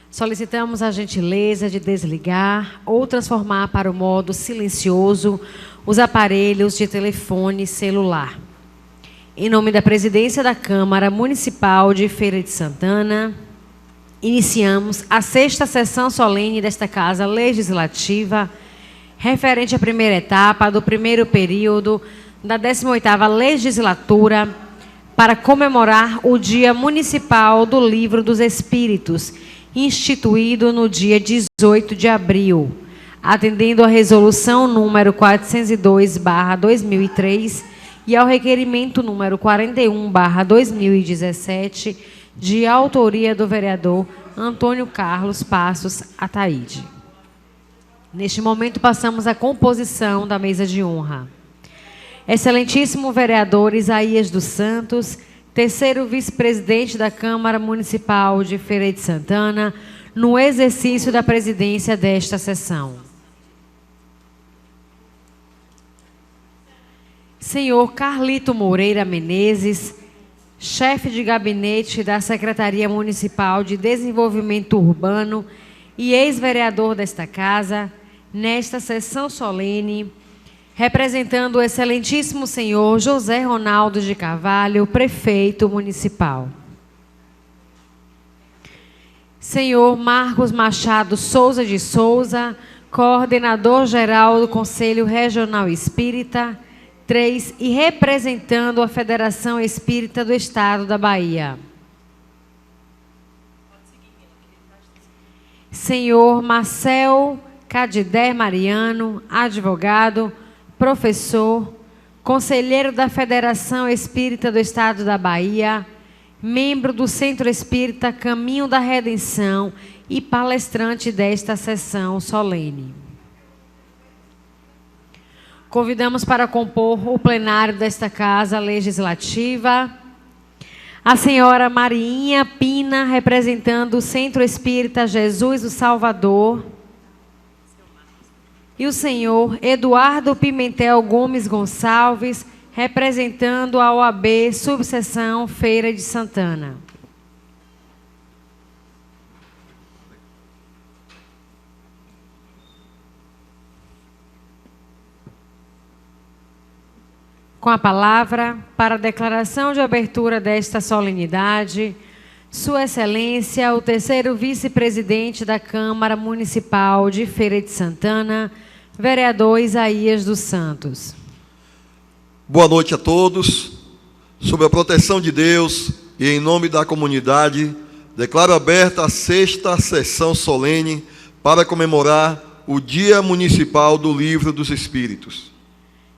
Solicitamos a gentileza de desligar ou transformar para o modo silencioso os aparelhos de telefone celular. Em nome da Presidência da Câmara Municipal de Feira de Santana, iniciamos a 6ª sessão solene desta Casa Legislativa, referente à primeira etapa do primeiro período da 18ª Legislatura, para comemorar o Dia Municipal do Livro dos Espíritos, instituído no dia 18 de abril, atendendo à resolução número 402/2003 e ao requerimento número 41/2017, de autoria do vereador Antônio Carlos Passos Ataíde. Neste momento, passamos à composição da mesa de honra. Excelentíssimo vereador Isaías dos Santos, terceiro vice-presidente da Câmara Municipal de Feira de Santana, no exercício da presidência desta sessão. Senhor Carlito Moreira Menezes, chefe de gabinete da Secretaria Municipal de Desenvolvimento Urbano e ex-vereador desta casa, nesta sessão solene, representando o excelentíssimo senhor José Ronaldo de Carvalho, prefeito municipal. Senhor Marcos Machado Souza de Souza, coordenador-geral do Conselho Regional Espírita, 3, e representando a Federação Espírita do Estado da Bahia. Senhor Marcel Cadider Mariano, advogado, professor, conselheiro da Federação Espírita do Estado da Bahia, membro do Centro Espírita Caminho da Redenção e palestrante desta sessão solene. Convidamos para compor o plenário desta Casa Legislativa a senhora Marinha Pina, representando o Centro Espírita Jesus o Salvador, e o senhor Eduardo Pimentel Gomes Gonçalves, representando a OAB Subseção Feira de Santana. Com a palavra, para a declaração de abertura desta solenidade, Sua Excelência, o terceiro vice-presidente da Câmara Municipal de Feira de Santana, vereador Isaías dos Santos. Boa noite a todos. Sob a proteção de Deus e em nome da comunidade, declaro aberta a 6ª sessão solene para comemorar o Dia Municipal do Livro dos Espíritos.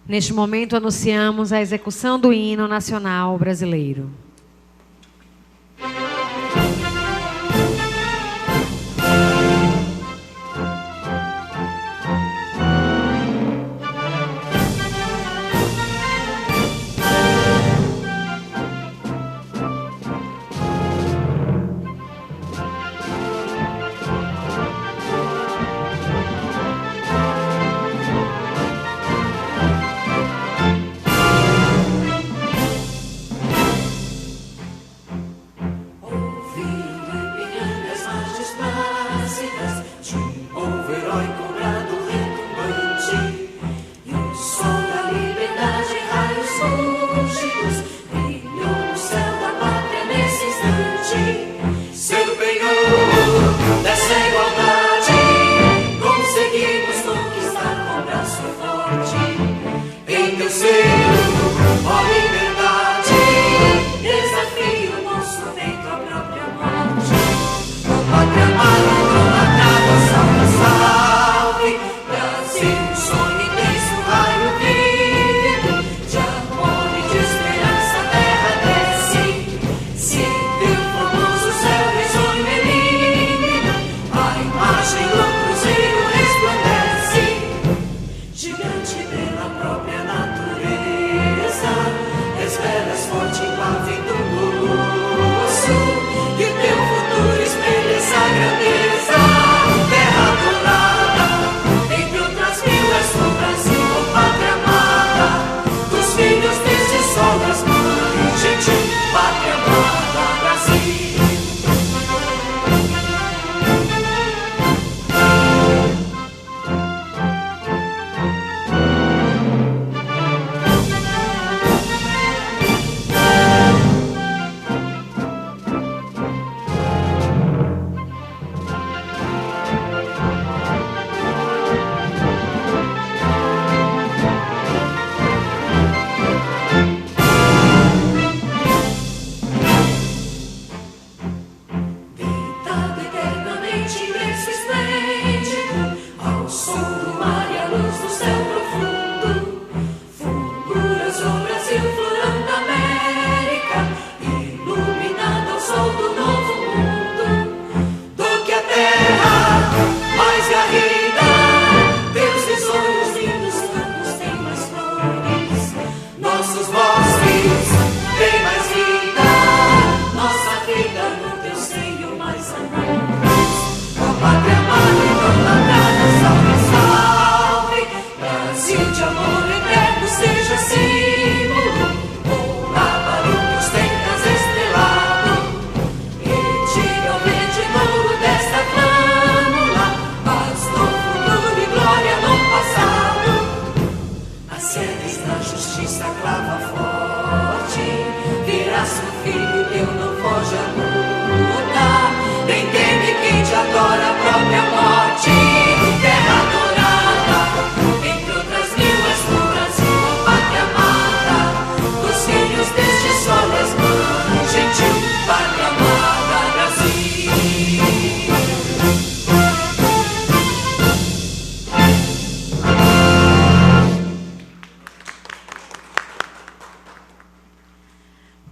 Neste momento, anunciamos a execução do hino nacional brasileiro.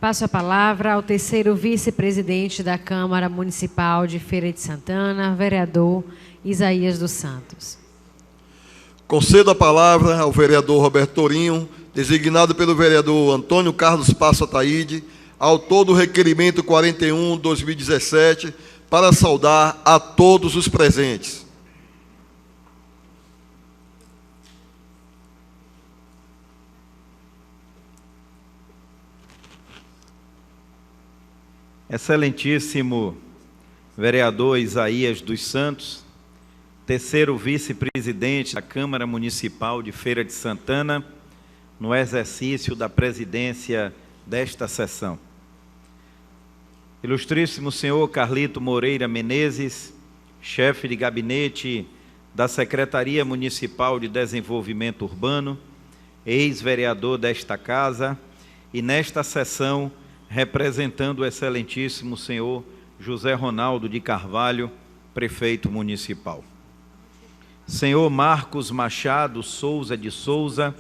Passo a palavra ao terceiro vice-presidente da Câmara Municipal de Feira de Santana, vereador Isaías dos Santos. Concedo a palavra ao vereador Roberto Tourinho, designado pelo vereador Antônio Carlos Passo Ataíde, autor do requerimento 41/2017, para saudar a todos os presentes. Excelentíssimo vereador Isaías dos Santos, terceiro vice-presidente da Câmara Municipal de Feira de Santana, no exercício da presidência desta sessão. Ilustríssimo senhor Carlito Moreira Menezes, chefe de gabinete da Secretaria Municipal de Desenvolvimento Urbano, ex-vereador desta casa, e nesta sessão representando o excelentíssimo senhor José Ronaldo de Carvalho, prefeito municipal. Senhor Marcos Machado Souza de Souza,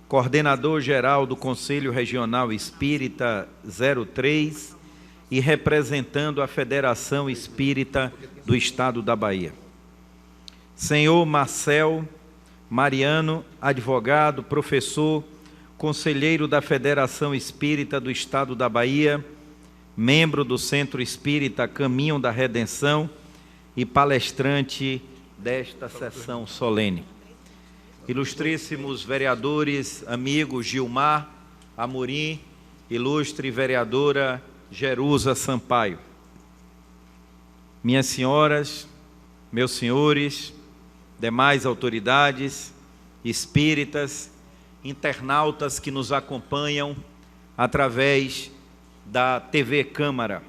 coordenador-geral do Conselho Regional Espírita 03 e representando a Federação Espírita do Estado da Bahia. Senhor Marcel Mariano, advogado, professor, conselheiro da Federação Espírita do Estado da Bahia, membro do Centro Espírita Caminho da Redenção e palestrante desta sessão solene. Ilustríssimos vereadores, amigos Gilmar Amorim, ilustre vereadora Jerusa Sampaio. Minhas senhoras, meus senhores, demais autoridades, espíritas, internautas que nos acompanham através da TV Câmara.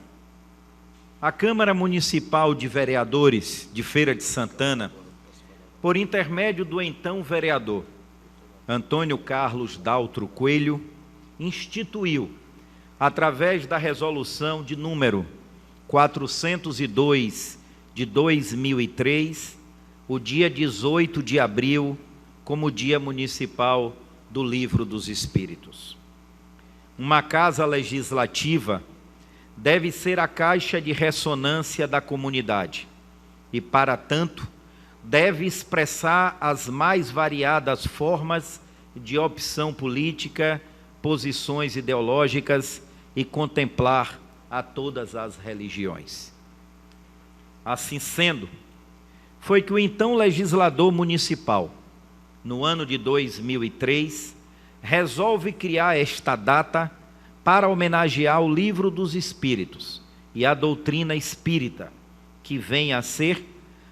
A Câmara Municipal de Vereadores de Feira de Santana, por intermédio do então vereador Antônio Carlos Daltro Coelho, instituiu, através da resolução de número 402 de 2003, o dia 18 de abril como Dia Municipal do Livro dos Espíritos. Uma casa legislativa deve ser a caixa de ressonância da comunidade e, para tanto, deve expressar as mais variadas formas de opção política, posições ideológicas e contemplar a todas as religiões. Assim sendo, foi que o então legislador municipal, no ano de 2003, resolve criar esta data para homenagear o Livro dos Espíritos e a doutrina espírita, que vem a ser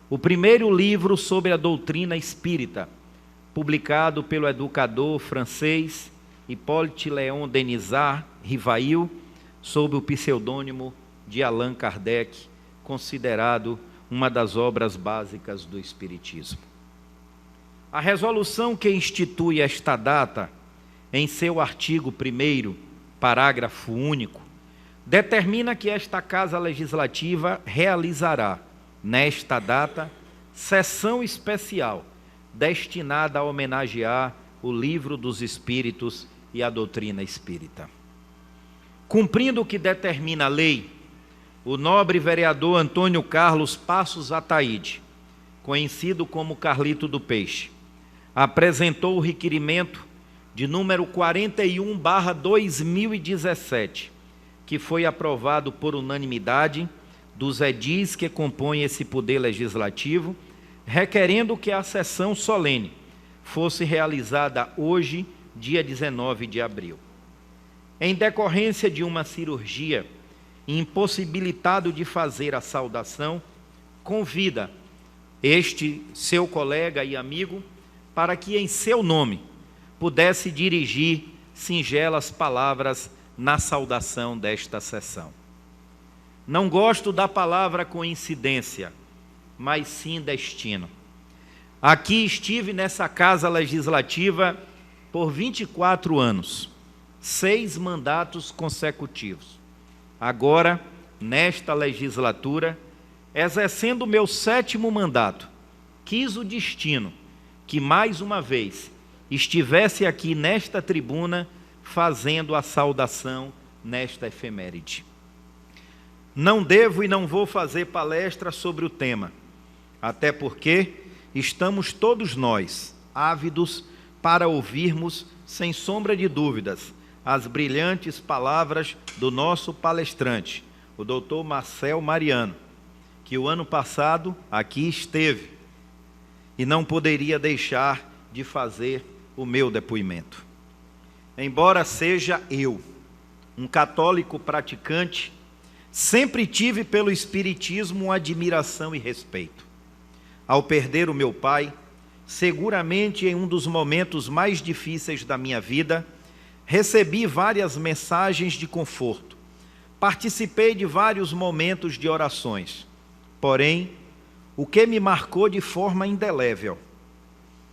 o primeiro livro sobre a doutrina espírita, publicado pelo educador francês Hippolyte Léon Denisard Rivail, sob o pseudônimo de Allan Kardec, considerado uma das obras básicas do Espiritismo. A resolução que institui esta data, em seu artigo 1º, parágrafo único, determina que esta Casa Legislativa realizará, nesta data, sessão especial destinada a homenagear o Livro dos Espíritos e a doutrina espírita. Cumprindo o que determina a lei, o nobre vereador Antônio Carlos Passos Ataíde, conhecido como Carlito do Peixe, apresentou o requerimento de número 41/2017, que foi aprovado por unanimidade dos edis que compõem esse poder legislativo, requerendo que a sessão solene fosse realizada hoje, dia 19 de abril. Em decorrência de uma cirurgia, impossibilitado de fazer a saudação, convida este seu colega e amigo para que, em seu nome, pudesse dirigir singelas palavras na saudação desta sessão. Não gosto da palavra coincidência, mas sim destino. Aqui estive nessa Casa Legislativa por 24 anos, 6 mandatos consecutivos. Agora, nesta legislatura, exercendo o meu 7º mandato, quis o destino que, mais uma vez, estivesse aqui nesta tribuna fazendo a saudação nesta efeméride. Não devo e não vou fazer palestra sobre o tema, até porque estamos todos nós ávidos para ouvirmos, sem sombra de dúvidas, as brilhantes palavras do nosso palestrante, o Dr. Marcel Mariano, que o ano passado aqui esteve e não poderia deixar de fazer o meu depoimento. Embora seja eu um católico praticante, sempre tive pelo Espiritismo uma admiração e respeito. Ao perder o meu pai, seguramente em um dos momentos mais difíceis da minha vida, recebi várias mensagens de conforto. Participei de vários momentos de orações. Porém, o que me marcou de forma indelével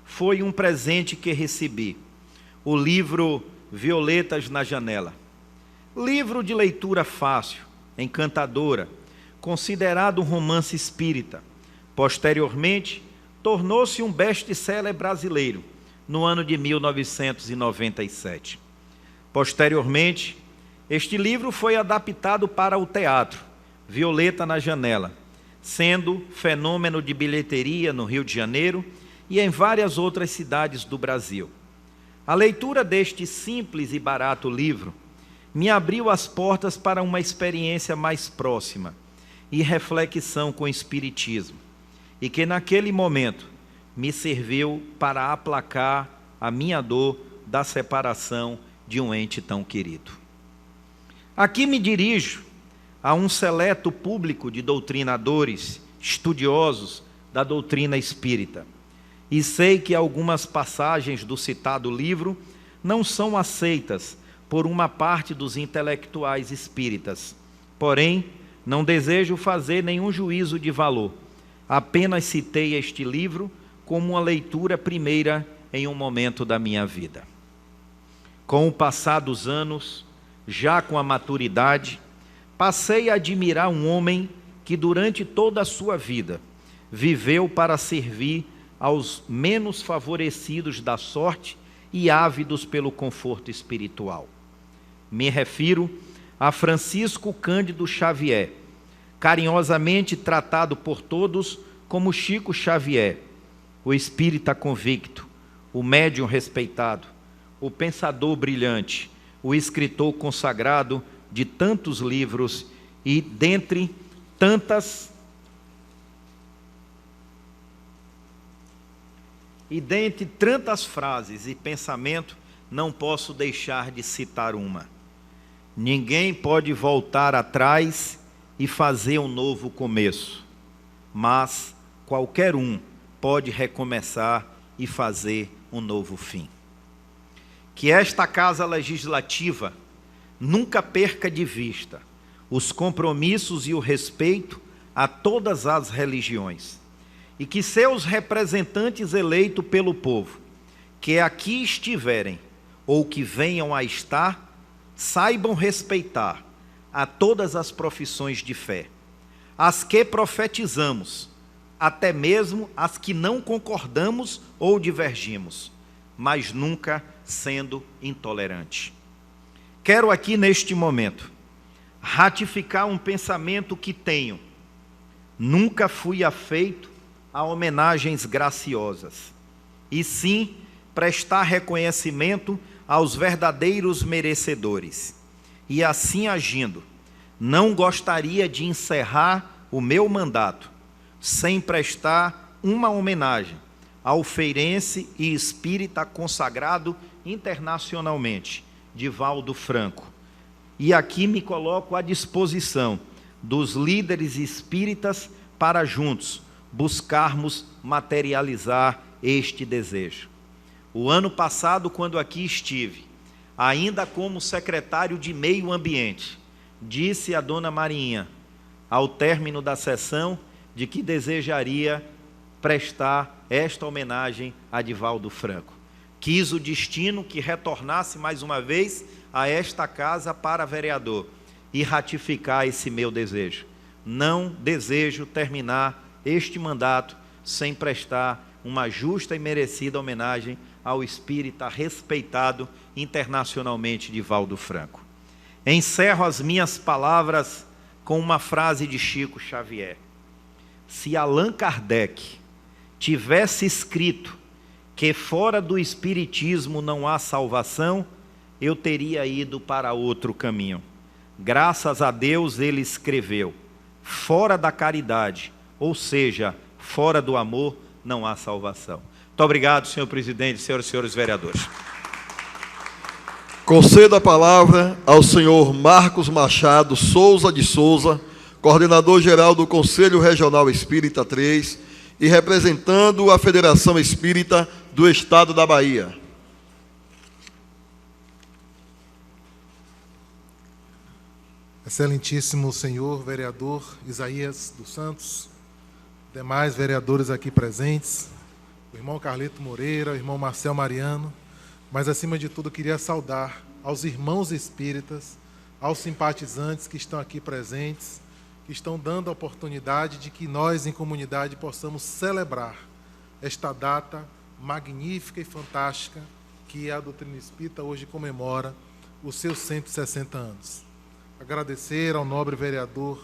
foi um presente que recebi, o livro Violetas na Janela. Livro de leitura fácil, encantadora, considerado um romance espírita. Posteriormente, tornou-se um best-seller brasileiro no ano de 1997. Posteriormente, este livro foi adaptado para o teatro, Violeta na Janela, sendo fenômeno de bilheteria no Rio de Janeiro e em várias outras cidades do Brasil. A leitura deste simples e barato livro me abriu as portas para uma experiência mais próxima e reflexão com o Espiritismo, e que naquele momento me serviu para aplacar a minha dor da separação de um ente tão querido. Aqui me dirijo a um seleto público de doutrinadores, estudiosos da doutrina espírita, e sei que algumas passagens do citado livro não são aceitas por uma parte dos intelectuais espíritas. Porém, não desejo fazer nenhum juízo de valor. Apenas citei este livro como uma leitura primeira em um momento da minha vida. Com o passar dos anos, já com a maturidade, passei a admirar um homem que durante toda a sua vida viveu para servir aos menos favorecidos da sorte e ávidos pelo conforto espiritual. Me refiro a Francisco Cândido Xavier, carinhosamente tratado por todos como Chico Xavier, o espírita convicto, o médium respeitado, o pensador brilhante, o escritor consagrado de tantos livros e dentre tantas frases e pensamento, não posso deixar de citar uma. Ninguém pode voltar atrás e fazer um novo começo, mas qualquer um pode recomeçar e fazer um novo fim. Que esta Casa Legislativa nunca perca de vista os compromissos e o respeito a todas as religiões, e que seus representantes eleitos pelo povo, que aqui estiverem ou que venham a estar, saibam respeitar a todas as profissões de fé, as que profetizamos, até mesmo as que não concordamos ou divergimos, mas nunca sendo intolerante. Quero aqui neste momento ratificar um pensamento que tenho. Nunca fui afeito a homenagens graciosas, e sim prestar reconhecimento aos verdadeiros merecedores. E assim agindo, não gostaria de encerrar o meu mandato sem prestar uma homenagem ao feirense e espírita consagrado internacionalmente, Divaldo Franco. E aqui me coloco à disposição dos líderes espíritas para juntos buscarmos materializar este desejo. O ano passado, quando aqui estive, ainda como secretário de Meio Ambiente, disse a dona Marinha, ao término da sessão, de que desejaria prestar esta homenagem a Divaldo Franco. Quis o destino que retornasse mais uma vez a esta casa para vereador e ratificar esse meu desejo. Não desejo terminar este mandato sem prestar uma justa e merecida homenagem ao espírita respeitado internacionalmente Divaldo Franco. Encerro as minhas palavras com uma frase de Chico Xavier. Se Allan Kardec tivesse escrito que fora do espiritismo não há salvação, eu teria ido para outro caminho. Graças a Deus ele escreveu: fora da caridade, ou seja, fora do amor, não há salvação. Muito obrigado, senhor presidente, senhoras e senhores vereadores. Concedo a palavra ao senhor Marcos Machado Souza de Souza, coordenador-geral do Conselho Regional Espírita 3 e representando a Federação Espírita do Estado da Bahia. Excelentíssimo senhor vereador Isaías dos Santos, demais vereadores aqui presentes, o irmão Carlito Moreira, o irmão Marcel Mariano, mas acima de tudo queria saudar aos irmãos espíritas, aos simpatizantes que estão aqui presentes, que estão dando a oportunidade de que nós em comunidade possamos celebrar esta data magnífica e fantástica que a doutrina espírita hoje comemora os seus 160 anos. Agradecer ao nobre vereador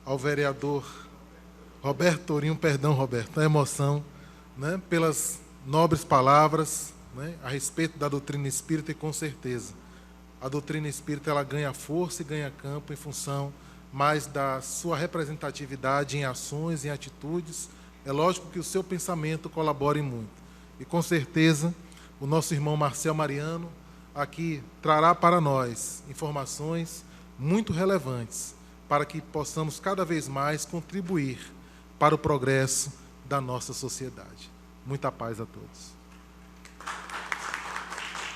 ao vereador Roberto Tourinho, perdão, Roberto, a emoção, né, pelas nobres palavras, né, a respeito da doutrina espírita, e com certeza a doutrina espírita ela ganha força e ganha campo em função mais da sua representatividade em ações, em atitudes. É lógico que o seu pensamento colabore muito. E com certeza o nosso irmão Marcel Mariano aqui trará para nós informações muito relevantes para que possamos cada vez mais contribuir para o progresso da nossa sociedade. Muita paz a todos.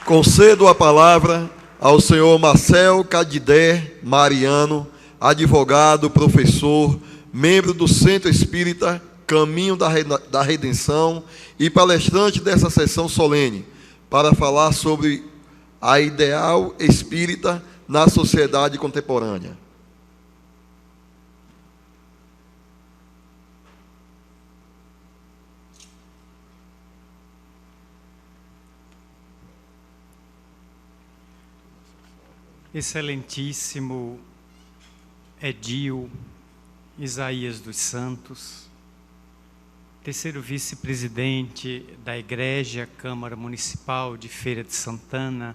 Concedo a palavra ao senhor Marcel Cadidé Mariano, advogado, professor, membro do Centro Espírita Caminho da Redenção e palestrante dessa sessão solene, para falar sobre a ideal espírita na sociedade contemporânea. Excelentíssimo Edil Isaías dos Santos, terceiro vice-presidente da Igreja Câmara Municipal de Feira de Santana,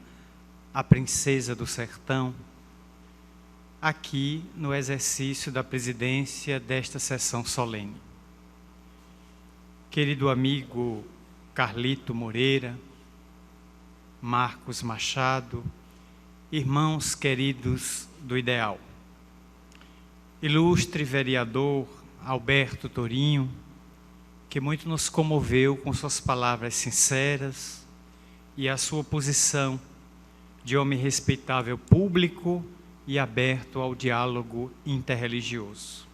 a Princesa do Sertão, aqui no exercício da presidência desta sessão solene. Querido amigo Carlito Moreira, Marcos Machado, irmãos queridos do Ideal, ilustre vereador Alberto Tourinho, que muito nos comoveu com suas palavras sinceras e a sua posição de homem respeitável público e aberto ao diálogo interreligioso.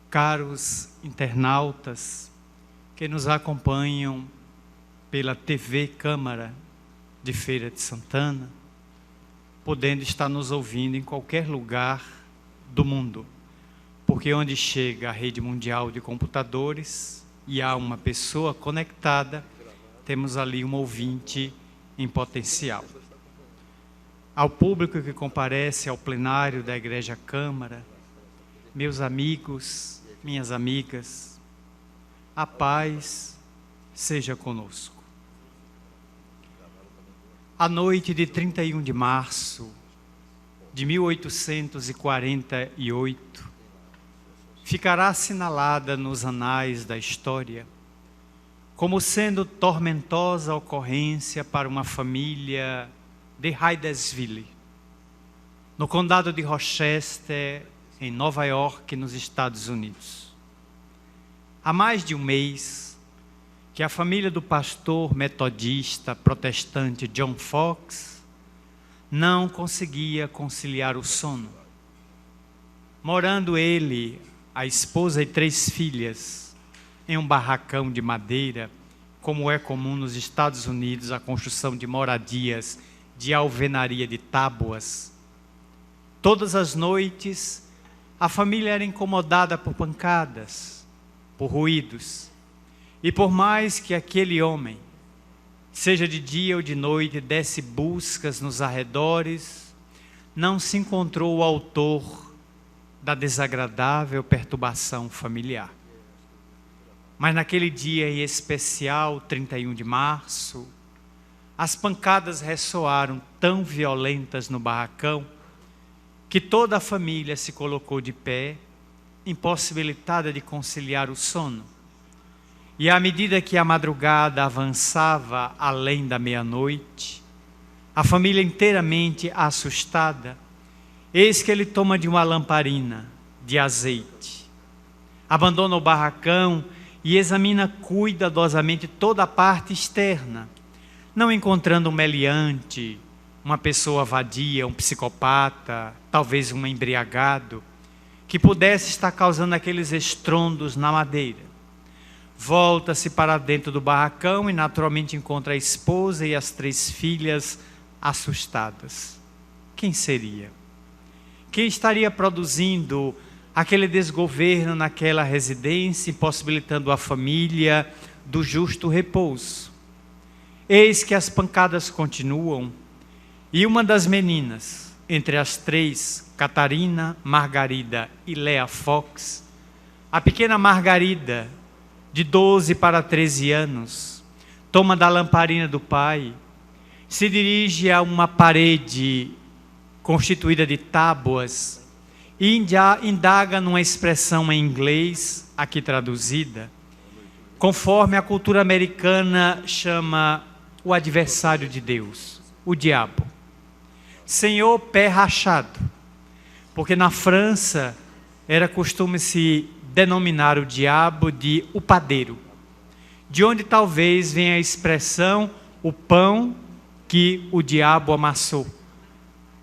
Caros internautas que nos acompanham pela TV Câmara de Feira de Santana, podendo estar nos ouvindo em qualquer lugar do mundo, porque onde chega a rede mundial de computadores e há uma pessoa conectada, temos ali um ouvinte em potencial. Ao público que comparece ao plenário da Igreja Câmara, meus amigos, minhas amigas, a paz seja conosco. A noite de 31 de março de 1848 ficará assinalada nos anais da história como sendo tormentosa ocorrência para uma família de Hydesville, no condado de Rochester, em Nova York, nos Estados Unidos. Há mais de um mês que a família do pastor metodista protestante John Fox não conseguia conciliar o sono. Morando ele, a esposa e 3 filhas, em um barracão de madeira, como é comum nos Estados Unidos a construção de moradias de alvenaria de tábuas. Todas as noites, a família era incomodada por pancadas, por ruídos, E por mais que aquele homem, seja de dia ou de noite, desse buscas nos arredores, não se encontrou o autor da desagradável perturbação familiar. Mas naquele dia em especial, 31 de março, as pancadas ressoaram tão violentas no barracão que toda a família se colocou de pé, impossibilitada de conciliar o sono. E à medida que a madrugada avançava além da meia-noite, a família inteiramente assustada, eis que ele toma de uma lamparina de azeite, abandona o barracão e examina cuidadosamente toda a parte externa, não encontrando um meliante, uma pessoa vadia, um psicopata, talvez um embriagado, que pudesse estar causando aqueles estrondos na madeira. Volta-se para dentro do barracão e naturalmente encontra a esposa e as 3 filhas assustadas. Quem seria? Quem estaria produzindo aquele desgoverno naquela residência, impossibilitando a família do justo repouso? Eis que as pancadas continuam e uma das meninas, entre as 3, Catarina, Margarida e Lea Fox, a pequena Margarida, de 12 para 13 anos, toma da lamparina do pai, se dirige a uma parede constituída de tábuas e indaga numa expressão em inglês, aqui traduzida, conforme a cultura americana chama o adversário de Deus, o diabo. Senhor pé rachado, porque na França era costume se denominar o diabo de o padeiro, de onde talvez venha a expressão o pão que o diabo amassou,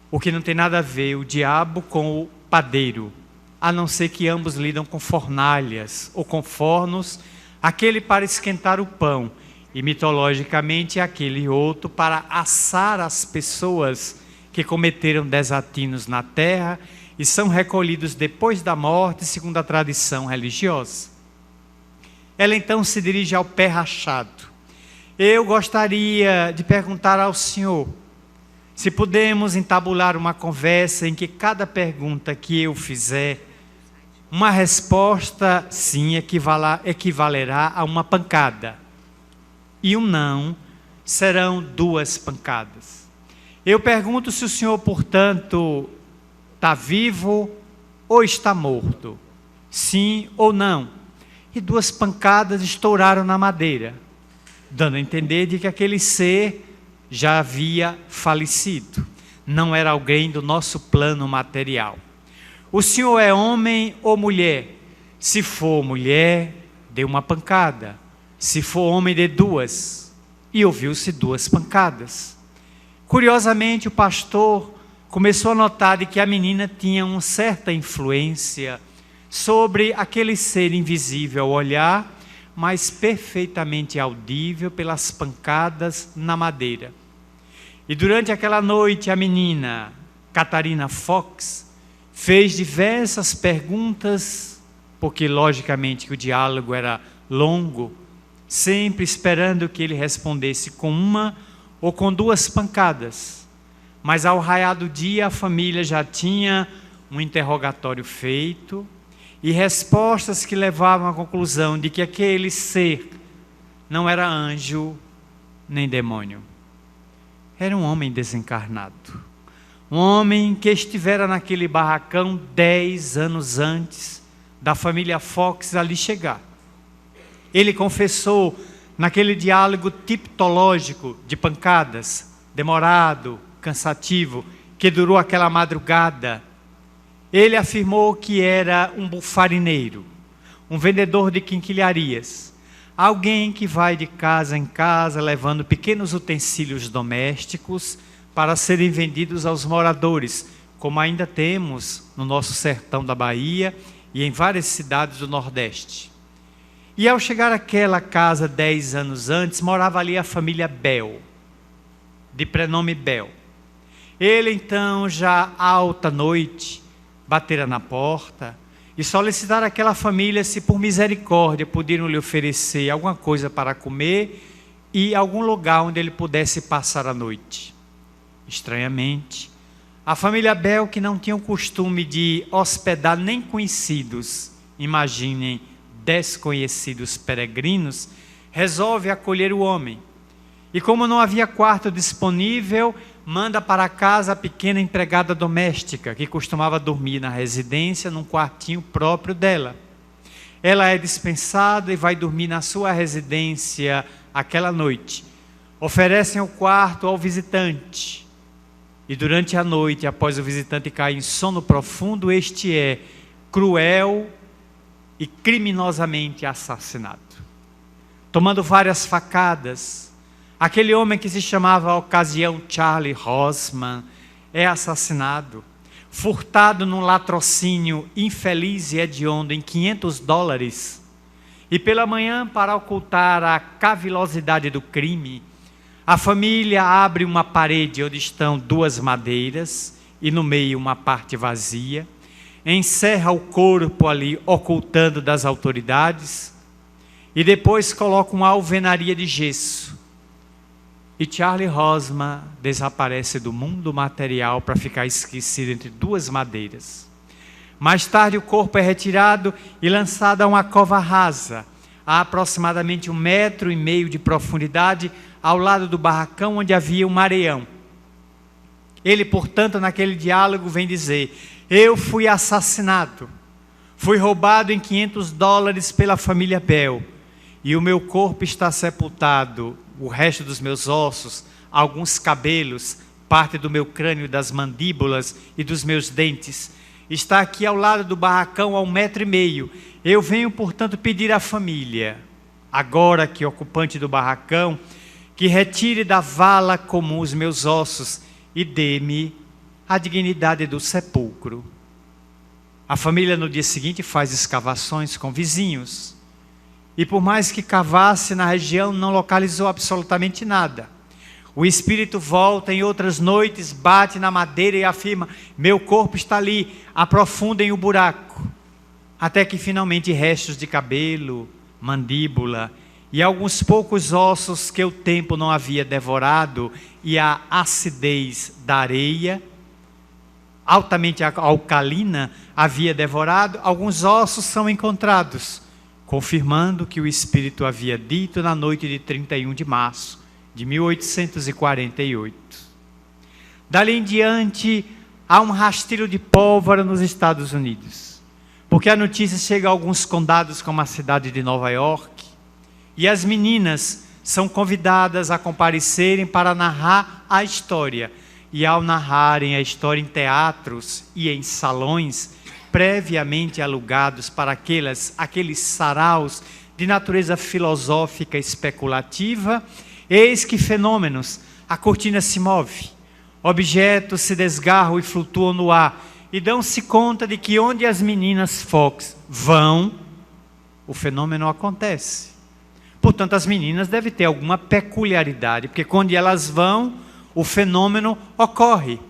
o que não tem nada a ver o diabo com o padeiro, a não ser que ambos lidam com fornalhas ou com fornos, aquele para esquentar o pão e mitologicamente aquele outro para assar as pessoas que cometeram desatinos na terra e são recolhidos depois da morte, segundo a tradição religiosa. Ela então se dirige ao pé rachado. Eu gostaria de perguntar ao senhor se podemos entabular uma conversa em que cada pergunta que eu fizer, uma resposta sim equivalerá a uma pancada. E um não serão 2 pancadas. Eu pergunto se o senhor, portanto, está vivo ou está morto? Sim ou não? E 2 pancadas estouraram na madeira, dando a entender de que aquele ser já havia falecido. Não era alguém do nosso plano material. O senhor é homem ou mulher? Se for mulher, dê uma pancada. Se for homem, dê 2. E ouviu-se 2 pancadas. Curiosamente, o pastor começou a notar de que a menina tinha uma certa influência sobre aquele ser invisível ao olhar, mas perfeitamente audível pelas pancadas na madeira. E durante aquela noite, a menina, Catarina Fox, fez diversas perguntas, porque logicamente o diálogo era longo, sempre esperando que ele respondesse com uma ou com 2 pancadas. Mas ao raiar do dia, a família já tinha um interrogatório feito e respostas que levavam à conclusão de que aquele ser não era anjo nem demônio. Era um homem desencarnado. Um homem que estivera naquele barracão 10 anos antes da família Fox ali chegar. Ele confessou naquele diálogo tipológico de pancadas, demorado, cansativo, que durou aquela madrugada. Ele afirmou que era um bufarineiro, um vendedor de quinquilharias, alguém que vai de casa em casa levando pequenos utensílios domésticos para serem vendidos aos moradores, como ainda temos no nosso sertão da Bahia e em várias cidades do Nordeste. E ao chegar àquela casa 10 anos antes, morava ali a família Bel, de prenome Bel. Ele então, já alta noite, batera na porta e solicitar àquela família se por misericórdia podiam lhe oferecer alguma coisa para comer e algum lugar onde ele pudesse passar a noite. Estranhamente, a família Bell, que não tinha o costume de hospedar nem conhecidos, imaginem, desconhecidos peregrinos, resolve acolher o homem. E como não havia quarto disponível, manda para casa a pequena empregada doméstica, que costumava dormir na residência, num quartinho próprio dela. Ela é dispensada e vai dormir na sua residência aquela noite. Oferecem o quarto ao visitante. E durante a noite, após o visitante cair em sono profundo, este é cruel e criminosamente assassinado. Tomando várias facadas, aquele homem que se chamava à ocasião Charlie Hosman é assassinado, furtado num latrocínio infeliz e hediondo em $500. E pela manhã, para ocultar a cavilosidade do crime, a família abre uma parede onde estão 2 madeiras e no meio uma parte vazia, encerra o corpo ali, ocultando das autoridades, e depois coloca uma alvenaria de gesso. E Charlie Hosman desaparece do mundo material para ficar esquecido entre 2 madeiras. Mais tarde o corpo é retirado e lançado a uma cova rasa, a aproximadamente 1,5 metros de profundidade, ao lado do barracão onde havia um areião. Ele, portanto, naquele diálogo vem dizer: eu fui assassinado, fui roubado em $500 pela família Bell, e o meu corpo está sepultado, o resto dos meus ossos, alguns cabelos, parte do meu crânio, das mandíbulas e dos meus dentes, está aqui ao lado do barracão a 1,5 metros. Eu venho, portanto, pedir à família, agora que ocupante do barracão, que retire da vala comum os meus ossos e dê-me a dignidade do sepulcro. A família no dia seguinte faz escavações com vizinhos. E por mais que cavasse na região, não localizou absolutamente nada. O espírito volta em outras noites, bate na madeira e afirma: meu corpo está ali, aprofundem o buraco. Até que finalmente restos de cabelo, mandíbula e alguns poucos ossos que o tempo não havia devorado e a acidez da areia, altamente alcalina, havia devorado, alguns ossos são encontrados, confirmando que o espírito havia dito na noite de 31 de março de 1848. Dali em diante, há um rastilho de pólvora nos Estados Unidos, porque a notícia chega a alguns condados como a cidade de Nova York, e as meninas são convidadas a comparecerem para narrar a história, e ao narrarem a história em teatros e em salões, previamente alugados para aqueles saraus de natureza filosófica especulativa, eis que fenômenos: a cortina se move, objetos se desgarram e flutuam no ar, e dão-se conta de que onde as meninas Fox vão, o fenômeno acontece. Portanto, as meninas devem ter alguma peculiaridade, porque quando elas vão, o fenômeno ocorre.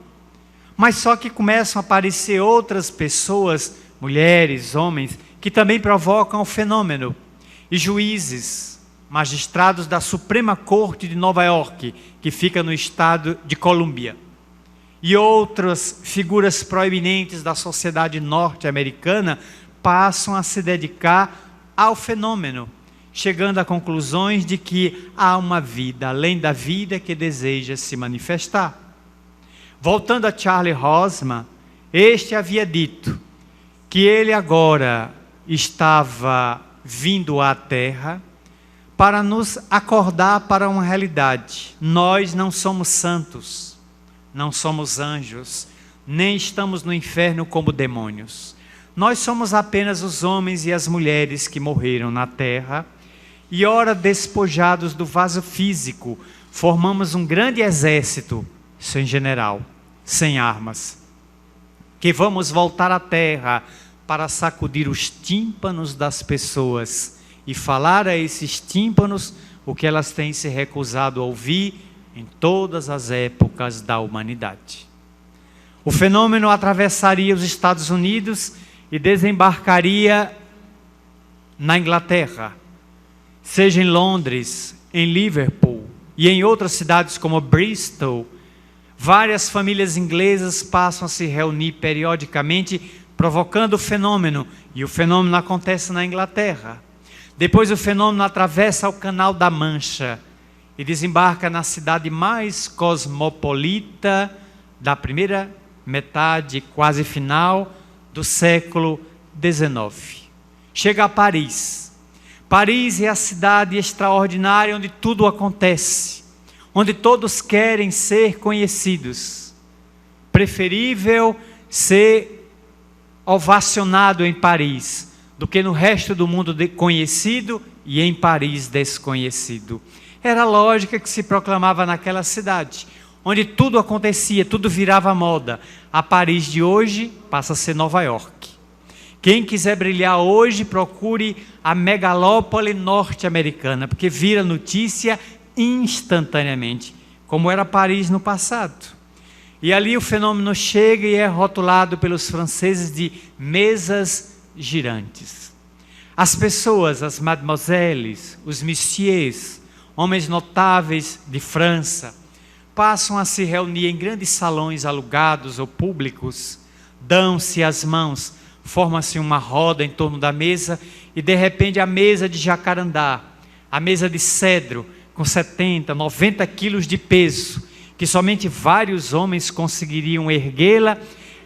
Mas só que começam a aparecer outras pessoas, mulheres, homens, que também provocam o fenômeno. E juízes, magistrados da Suprema Corte de Nova York, que fica no estado de Colômbia, e outras figuras proeminentes da sociedade norte-americana passam a se dedicar ao fenômeno, chegando a conclusões de que há uma vida além da vida que deseja se manifestar. Voltando a Charlie Hosman, este havia dito que ele agora estava vindo à Terra para nos acordar para uma realidade. Nós não somos santos, não somos anjos, nem estamos no inferno como demônios. Nós somos apenas os homens e as mulheres que morreram na Terra, e ora despojados do vaso físico, formamos um grande exército, sem general, sem armas, que vamos voltar à Terra para sacudir os tímpanos das pessoas e falar a esses tímpanos o que elas têm se recusado a ouvir em todas as épocas da humanidade. O fenômeno atravessaria os Estados Unidos e desembarcaria na Inglaterra, seja em Londres, em Liverpool e em outras cidades como Bristol, várias famílias inglesas passam a se reunir periodicamente, provocando o fenômeno, e o fenômeno acontece na Inglaterra. Depois o fenômeno atravessa o Canal da Mancha e desembarca na cidade mais cosmopolita da primeira metade, quase final, do século XIX. Chega a Paris. Paris é a cidade extraordinária onde tudo acontece, onde todos querem ser conhecidos. Preferível ser ovacionado em Paris do que no resto do mundo conhecido e em Paris desconhecido. Era a lógica que se proclamava naquela cidade, onde tudo acontecia, tudo virava moda. A Paris de hoje passa a ser Nova York. Quem quiser brilhar hoje, procure a megalópole norte-americana, porque vira notícia instantaneamente, como era Paris no passado. E ali o fenômeno chega e é rotulado pelos franceses de mesas girantes. As pessoas, as mademoiselles, os messieurs, homens notáveis de França, passam a se reunir em grandes salões alugados ou públicos, dão-se as mãos, forma-se uma roda em torno da mesa e de repente a mesa de jacarandá, a mesa de cedro com 70, 90 quilos de peso, que somente vários homens conseguiriam erguê-la,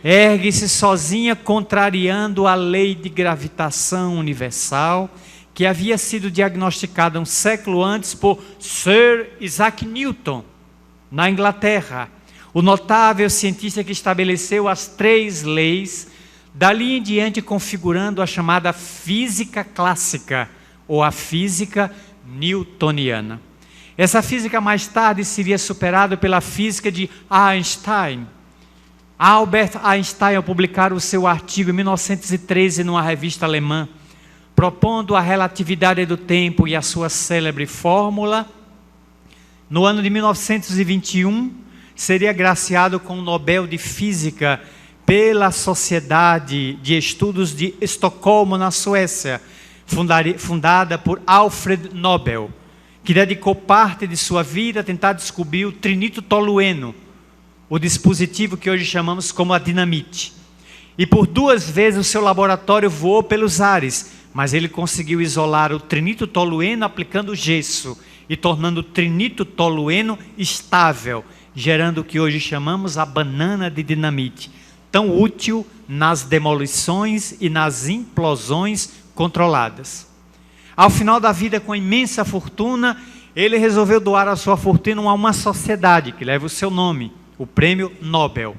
ergue-se sozinha, contrariando a lei de gravitação universal que havia sido diagnosticada um século antes por Sir Isaac Newton, na Inglaterra, o notável cientista que estabeleceu as 3 leis, dali em diante configurando a chamada física clássica, ou a física newtoniana. Essa física mais tarde seria superada pela física de Einstein. Albert Einstein, ao publicar o seu artigo em 1913 numa revista alemã, propondo a relatividade do tempo e a sua célebre fórmula, no ano de 1921, seria agraciado com o Nobel de Física pela Sociedade de Estudos de Estocolmo, na Suécia, fundada por Alfred Nobel, que dedicou parte de sua vida a tentar descobrir o trinito tolueno, o dispositivo que hoje chamamos como a dinamite. E por 2 vezes o seu laboratório voou pelos ares, mas ele conseguiu isolar o trinito tolueno aplicando gesso e tornando o trinito tolueno estável, gerando o que hoje chamamos a banana de dinamite, tão útil nas demolições e nas implosões controladas. Ao final da vida, com imensa fortuna, ele resolveu doar a sua fortuna a uma sociedade que leva o seu nome, o Prêmio Nobel,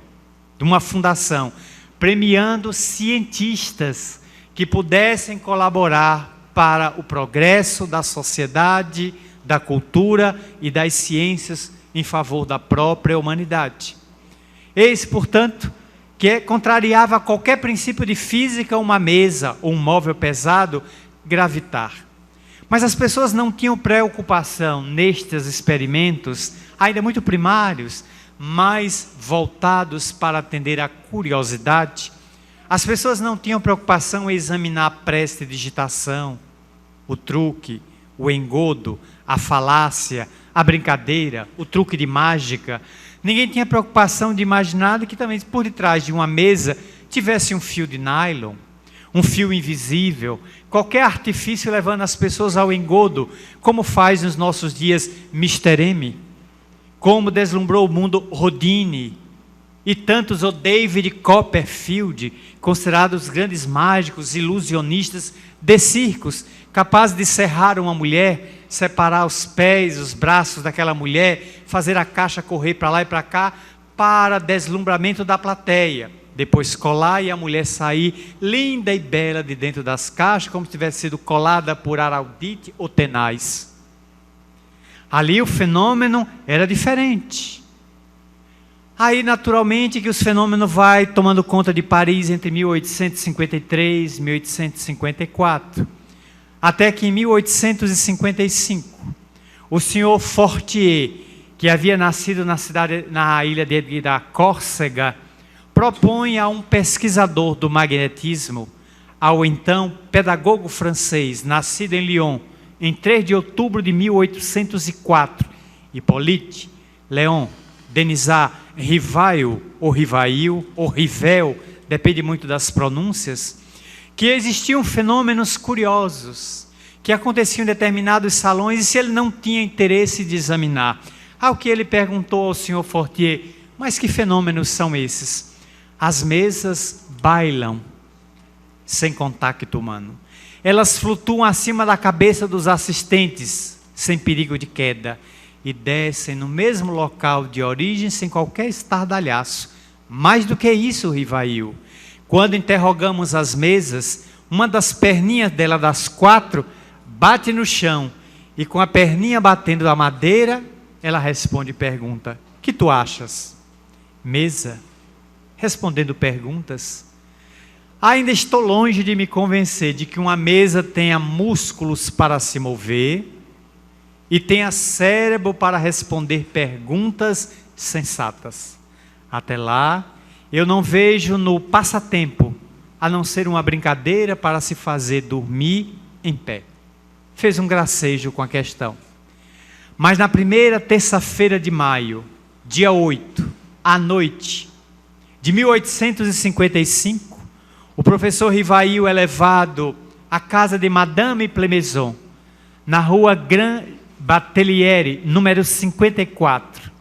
de uma fundação, premiando cientistas que pudessem colaborar para o progresso da sociedade, da cultura e das ciências em favor da própria humanidade. Eis, portanto, que contrariava qualquer princípio de física, uma mesa ou um móvel pesado gravitar. Mas as pessoas não tinham preocupação nestes experimentos, ainda muito primários, mais voltados para atender à curiosidade. As pessoas não tinham preocupação em examinar a prestidigitação, o truque, o engodo, a falácia, a brincadeira, o truque de mágica. Ninguém tinha preocupação de imaginar que também por detrás de uma mesa tivesse um fio de nylon, um fio invisível, qualquer artifício levando as pessoas ao engodo, como faz nos nossos dias Mr. M, como deslumbrou o mundo Houdini e tantos, o David Copperfield, considerados os grandes mágicos, ilusionistas de circos, capazes de serrar uma mulher, separar os pés, os braços daquela mulher, fazer a caixa correr para lá e para cá, para deslumbramento da plateia. Depois colar e a mulher sair linda e bela de dentro das caixas, como se tivesse sido colada por araldite ou tenaz. Ali o fenômeno era diferente. Aí, naturalmente, que os fenômenos vai tomando conta de Paris entre 1853 e 1854. Até que em 1855, o senhor Fortier, que havia nascido na ilha da Córcega, propõe a um pesquisador do magnetismo, ao então pedagogo francês, nascido em Lyon, em 3 de outubro de 1804, Hippolyte Léon Denisard Rivail, ou Rivail, ou Rivel, depende muito das pronúncias, que existiam fenômenos curiosos, que aconteciam em determinados salões, e se ele não tinha interesse de examinar. Ao que ele perguntou ao senhor Fortier: mas que fenômenos são esses? As mesas bailam sem contato humano. Elas flutuam acima da cabeça dos assistentes, sem perigo de queda, e descem no mesmo local de origem, sem qualquer estardalhaço. Mais do que isso, Rivail, quando interrogamos as mesas, uma das perninhas dela, das 4, bate no chão, e com a perninha batendo na madeira, ela responde e pergunta: que tu achas? Mesa, respondendo perguntas. Ainda estou longe de me convencer de que uma mesa tenha músculos para se mover e tenha cérebro para responder perguntas sensatas. Até lá, eu não vejo no passatempo, a não ser uma brincadeira para se fazer dormir em pé. Fez um gracejo com a questão. Mas na primeira terça-feira de maio, dia 8, à noite de 1855, o professor Rivail é levado à casa de Madame Plémaison, na rua Grand Batelière, número 54.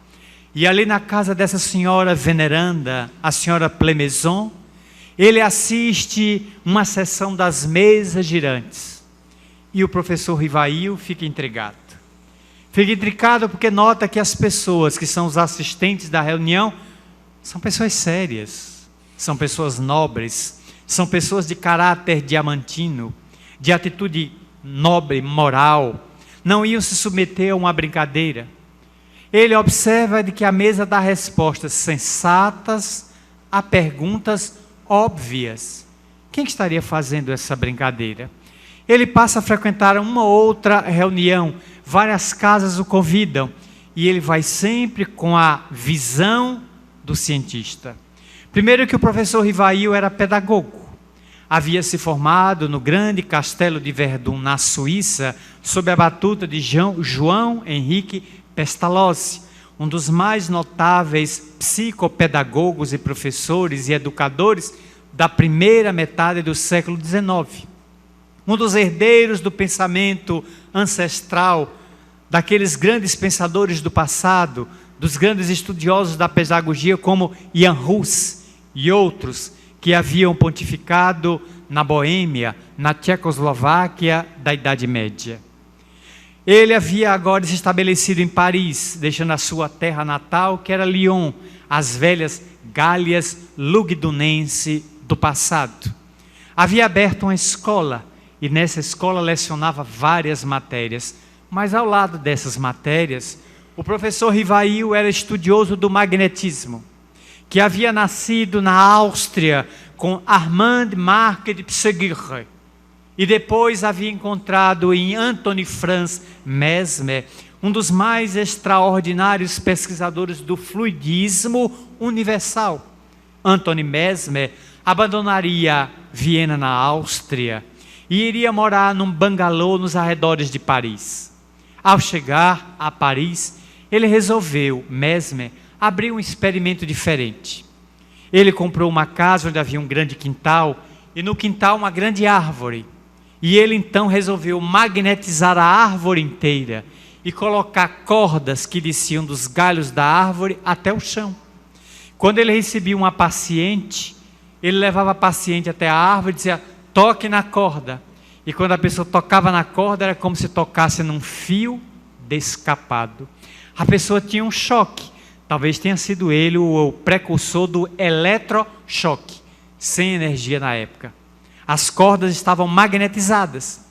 E ali na casa dessa senhora veneranda, a senhora Plémaison, ele assiste uma sessão das mesas girantes. E o professor Rivail fica intrigado. Fica intrigado porque nota que as pessoas que são os assistentes da reunião são pessoas sérias, são pessoas nobres, são pessoas de caráter diamantino, de atitude nobre, moral, não iam se submeter a uma brincadeira. Ele observa de que a mesa dá respostas sensatas a perguntas óbvias. Quem estaria fazendo essa brincadeira? Ele passa a frequentar uma outra reunião, várias casas o convidam, e ele vai sempre com a visão do cientista. Primeiro que o professor Rivail era pedagogo. Havia se formado no grande castelo de Verdun, na Suíça, sob a batuta de João Henrique Pestalozzi, um dos mais notáveis psicopedagogos e professores e educadores da primeira metade do século XIX. Um dos herdeiros do pensamento ancestral, daqueles grandes pensadores do passado, dos grandes estudiosos da pedagogia como Jan Hus e outros que haviam pontificado na Boêmia, na Tchecoslováquia da Idade Média. Ele havia agora se estabelecido em Paris, deixando a sua terra natal, que era Lyon, as velhas Gálias lugdunense do passado. Havia aberto uma escola, e nessa escola lecionava várias matérias, mas ao lado dessas matérias, o professor Rivail era estudioso do magnetismo, que havia nascido na Áustria com Armand Marc de Pseguir, e depois havia encontrado em Anthony Franz Mesmer, um dos mais extraordinários pesquisadores do fluidismo universal. Anthony Mesmer abandonaria Viena, na Áustria, e iria morar num bangalô nos arredores de Paris. Ao chegar a Paris, ele resolveu, Mesmer, abrir um experimento diferente. Ele comprou uma casa onde havia um grande quintal, e no quintal uma grande árvore. E ele então resolveu magnetizar a árvore inteira e colocar cordas que desciam dos galhos da árvore até o chão. Quando ele recebia uma paciente, ele levava a paciente até a árvore e dizia: toque na corda. E quando a pessoa tocava na corda, era como se tocasse num fio descapado. A pessoa tinha um choque. Talvez tenha sido ele o precursor do eletrochoque, sem energia na época. As cordas estavam magnetizadas.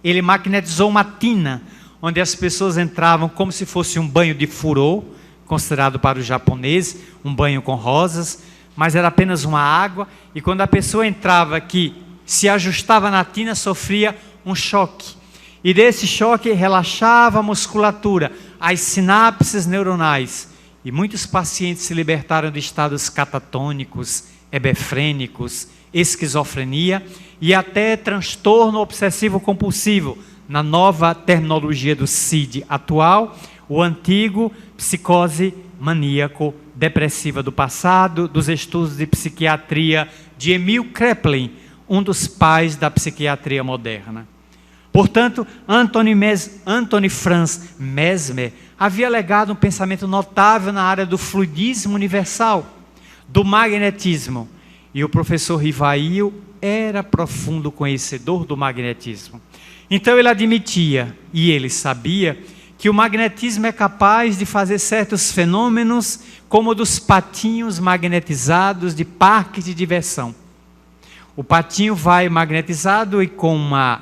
Ele magnetizou uma tina, onde as pessoas entravam como se fosse um banho de furô, considerado para os japoneses, um banho com rosas, mas era apenas uma água, e quando a pessoa entrava aqui, se ajustava na tina, sofria um choque. E desse choque relaxava a musculatura, as sinapses neuronais. E muitos pacientes se libertaram de estados catatônicos, hebefrênicos, esquizofrenia e até transtorno obsessivo compulsivo, na nova terminologia do CID atual, o antigo psicose maníaco-depressiva do passado, dos estudos de psiquiatria de Emil Kraepelin, um dos pais da psiquiatria moderna. Portanto, Anthony Franz Mesmer havia legado um pensamento notável na área do fluidismo universal, do magnetismo, e o professor Rivail era profundo conhecedor do magnetismo. Então ele admitia, e ele sabia, que o magnetismo é capaz de fazer certos fenômenos, como o dos patinhos magnetizados de parques de diversão. O patinho vai magnetizado e com uma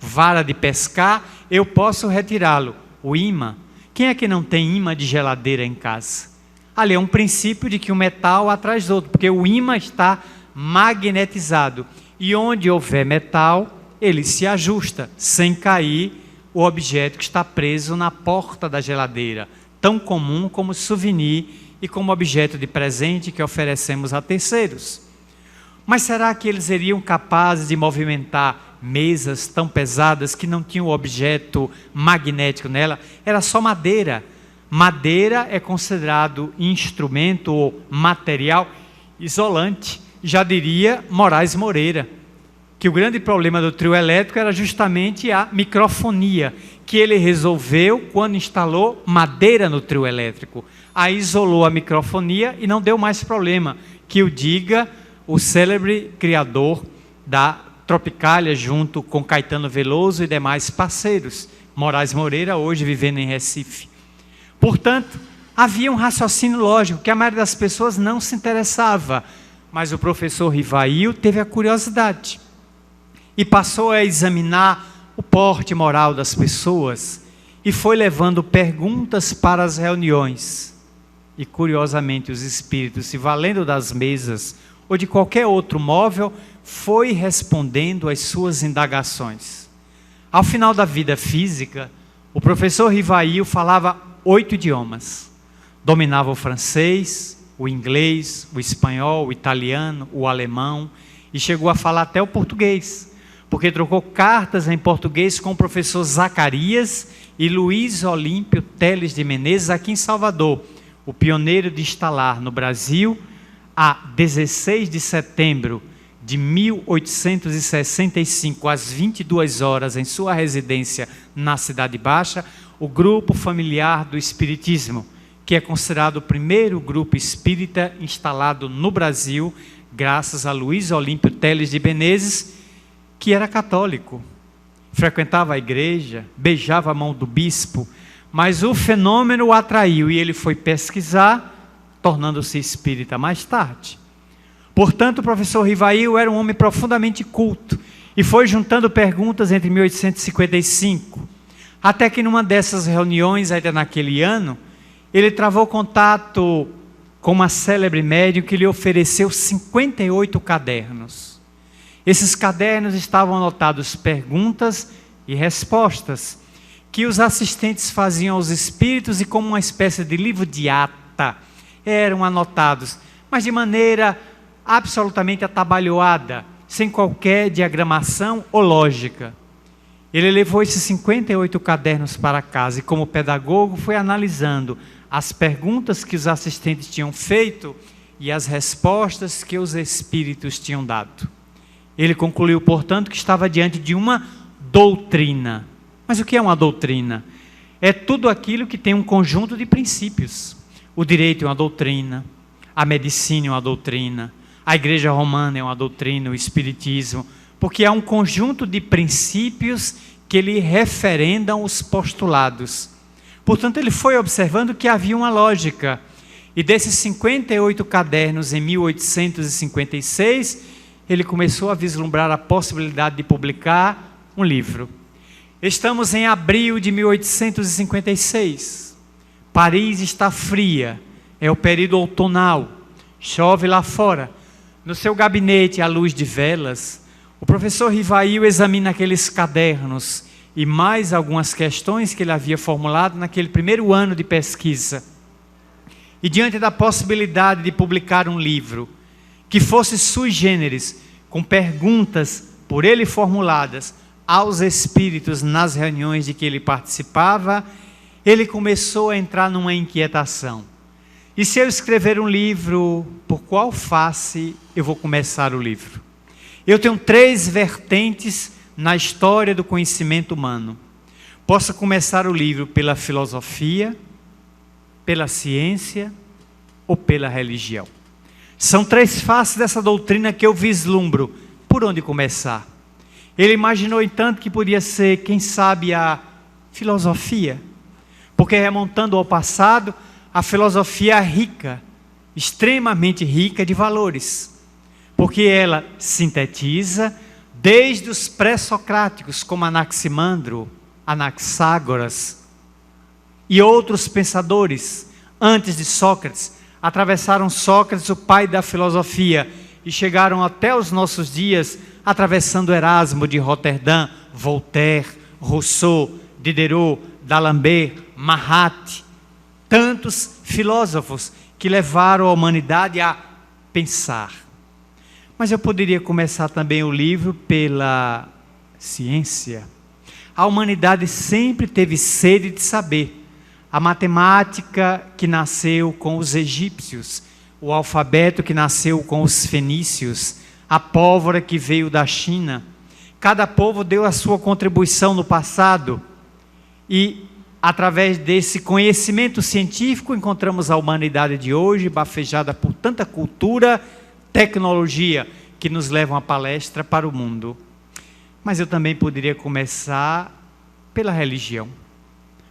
vara de pescar, eu posso retirá-lo. O ímã. Quem é que não tem ímã de geladeira em casa? Ali é um princípio de que o metal atrás do outro, porque o ímã está magnetizado. E onde houver metal, ele se ajusta, sem cair o objeto que está preso na porta da geladeira, tão comum como souvenir e como objeto de presente que oferecemos a terceiros. Mas será que eles seriam capazes de movimentar mesas tão pesadas que não tinham objeto magnético nela? Era só madeira. Madeira é considerado instrumento ou material isolante. Já diria Moraes Moreira, que o grande problema do trio elétrico era justamente a microfonia, que ele resolveu quando instalou madeira no trio elétrico. Aí isolou a microfonia e não deu mais problema, que o diga o célebre criador da Tropicália, junto com Caetano Veloso e demais parceiros. Moraes Moreira, hoje vivendo em Recife. Portanto, havia um raciocínio lógico, que a maioria das pessoas não se interessava, mas o professor Rivail teve a curiosidade e passou a examinar o porte moral das pessoas e foi levando perguntas para as reuniões. E curiosamente os espíritos, se valendo das mesas ou de qualquer outro móvel, foi respondendo às suas indagações. Ao final da vida física, o professor Rivail falava 8 idiomas. Dominava o francês, o inglês, o espanhol, o italiano, o alemão e chegou a falar até o português, porque trocou cartas em português com o professor Zacarias e Luiz Olímpio Teles de Menezes, aqui em Salvador, o pioneiro de instalar no Brasil, a 16 de setembro de 1865, às 22 horas, em sua residência na Cidade Baixa, o Grupo Familiar do Espiritismo, que é considerado o primeiro grupo espírita instalado no Brasil, graças a Luiz Olímpio Teles de Menezes, que era católico, frequentava a igreja, beijava a mão do bispo, mas o fenômeno o atraiu e ele foi pesquisar, tornando-se espírita mais tarde. Portanto, o professor Rivail era um homem profundamente culto e foi juntando perguntas entre 1855, até que numa dessas reuniões, ainda naquele ano, ele travou contato com uma célebre médium que lhe ofereceu 58 cadernos. Esses cadernos estavam anotados perguntas e respostas que os assistentes faziam aos espíritos e como uma espécie de livro de ata eram anotados, mas de maneira absolutamente atabalhoada, sem qualquer diagramação ou lógica. Ele levou esses 58 cadernos para casa e, como pedagogo, foi analisando as perguntas que os assistentes tinham feito e as respostas que os espíritos tinham dado. Ele concluiu, portanto, que estava diante de uma doutrina. Mas o que é uma doutrina? É tudo aquilo que tem um conjunto de princípios. O direito é uma doutrina, a medicina é uma doutrina, a igreja romana é uma doutrina, o espiritismo, porque há um conjunto de princípios que lhe referendam os postulados. Portanto, ele foi observando que havia uma lógica. E desses 58 cadernos, em 1856, ele começou a vislumbrar a possibilidade de publicar um livro. Estamos em abril de 1856. Paris está fria, é o período outonal, chove lá fora. No seu gabinete, à luz de velas, o professor Rivail examina aqueles cadernos e mais algumas questões que ele havia formulado naquele primeiro ano de pesquisa. E diante da possibilidade de publicar um livro que fosse sui generis, com perguntas por ele formuladas aos espíritos nas reuniões de que ele participava, ele começou a entrar numa inquietação. E se eu escrever um livro, por qual face eu vou começar o livro? Eu tenho 3 vertentes na história do conhecimento humano. Posso começar o livro pela filosofia, pela ciência ou pela religião. São 3 faces dessa doutrina que eu vislumbro. Por onde começar? Ele imaginou, entanto, que podia ser, quem sabe, a filosofia. Porque remontando ao passado, a filosofia é rica, extremamente rica de valores. Porque ela sintetiza, desde os pré-socráticos, como Anaximandro, Anaxágoras e outros pensadores, antes de Sócrates, atravessaram Sócrates, o pai da filosofia, e chegaram até os nossos dias, atravessando Erasmo de Roterdã, Voltaire, Rousseau, Diderot, D'Alembert, Mahat, tantos filósofos que levaram a humanidade a pensar. Mas eu poderia começar também o livro pela ciência. A humanidade sempre teve sede de saber. A matemática que nasceu com os egípcios, o alfabeto que nasceu com os fenícios, a pólvora que veio da China. Cada povo deu a sua contribuição no passado e, através desse conhecimento científico, encontramos a humanidade de hoje, bafejada por tanta cultura, tecnologia, que nos levam a palestra para o mundo. Mas eu também poderia começar pela religião.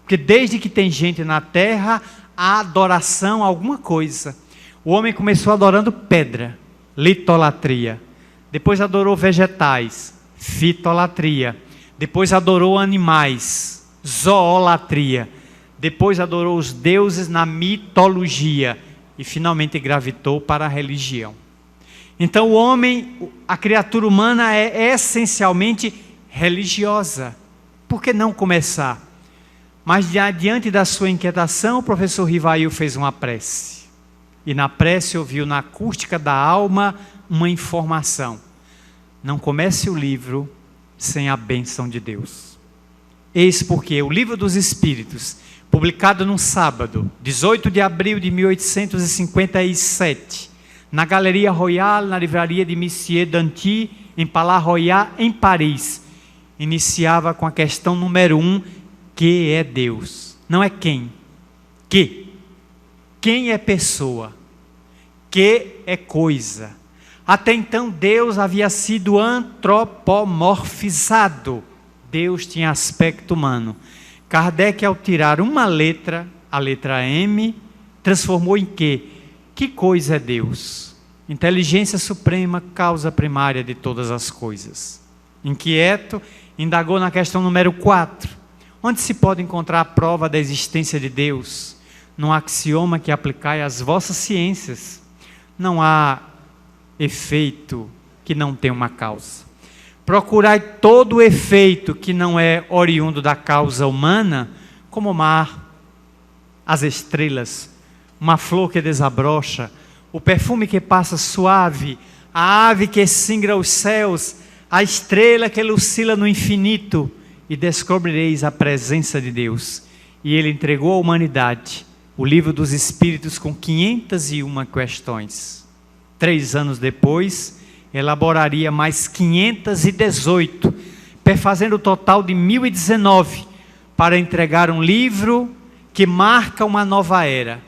Porque desde que tem gente na terra, há adoração a alguma coisa. O homem começou adorando pedra, litolatria. Depois adorou vegetais, fitolatria. Depois adorou animais, zoolatria. Depois adorou os deuses na mitologia. E finalmente gravitou para a religião. Então o homem, a criatura humana é essencialmente religiosa. Por que não começar? Mas diante da sua inquietação, o professor Rivail fez uma prece. E na prece ouviu na acústica da alma uma informação. Não comece o livro sem a bênção de Deus. Eis porque o Livro dos Espíritos, publicado num sábado, 18 de abril de 1857, na Galeria Royal, na livraria de Monsieur Danty, em Palais Royal, em Paris, iniciava com a questão número 1, que é Deus? Não é quem. Que. Quem é pessoa? Que é coisa? Até então Deus havia sido antropomorfizado. Deus tinha aspecto humano. Kardec, ao tirar uma letra, a letra M, transformou em quê? Que coisa é Deus? Inteligência suprema, causa primária de todas as coisas. Inquieto, indagou na questão número 4. Onde se pode encontrar a prova da existência de Deus? Num axioma que aplicai às vossas ciências. Não há efeito que não tenha uma causa. Procurai todo o efeito que não é oriundo da causa humana, como o mar, as estrelas, uma flor que desabrocha, o perfume que passa suave, a ave que singra os céus, a estrela que lucila no infinito, e descobrireis a presença de Deus. E ele entregou à humanidade o Livro dos Espíritos com 501 questões. 3 anos depois, elaboraria mais 518, perfazendo o total de 1019, para entregar um livro que marca uma nova era.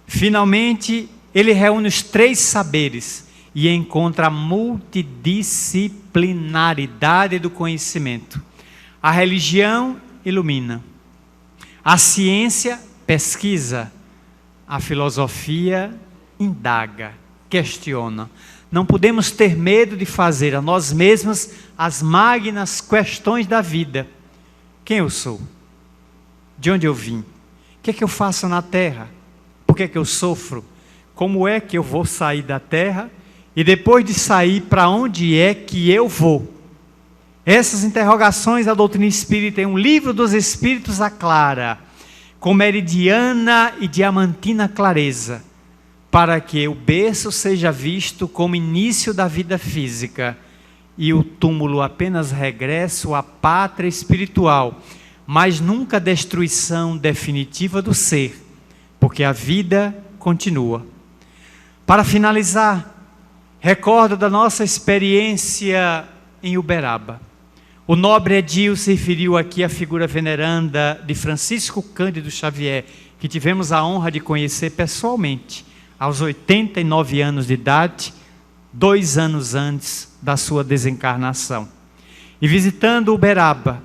Finalmente, ele reúne os 3 saberes e encontra a multidisciplinaridade do conhecimento. A religião ilumina, a ciência pesquisa, a filosofia indaga, questiona. Não podemos ter medo de fazer a nós mesmos as magnas questões da vida. Quem eu sou? De onde eu vim? O que é que eu faço na terra? Por que é que eu sofro? Como é que eu vou sair da terra? E depois de sair, para onde é que eu vou? Essas interrogações a doutrina espírita em um Livro dos Espíritos aclara, com meridiana e diamantina clareza, para que o berço seja visto como início da vida física e o túmulo apenas regresso à pátria espiritual, mas nunca a destruição definitiva do ser, porque a vida continua. Para finalizar, recordo da nossa experiência em Uberaba. O nobre Edil se referiu aqui à figura veneranda de Francisco Cândido Xavier, que tivemos a honra de conhecer pessoalmente, aos 89 anos de idade, 2 anos antes da sua desencarnação. E visitando Uberaba,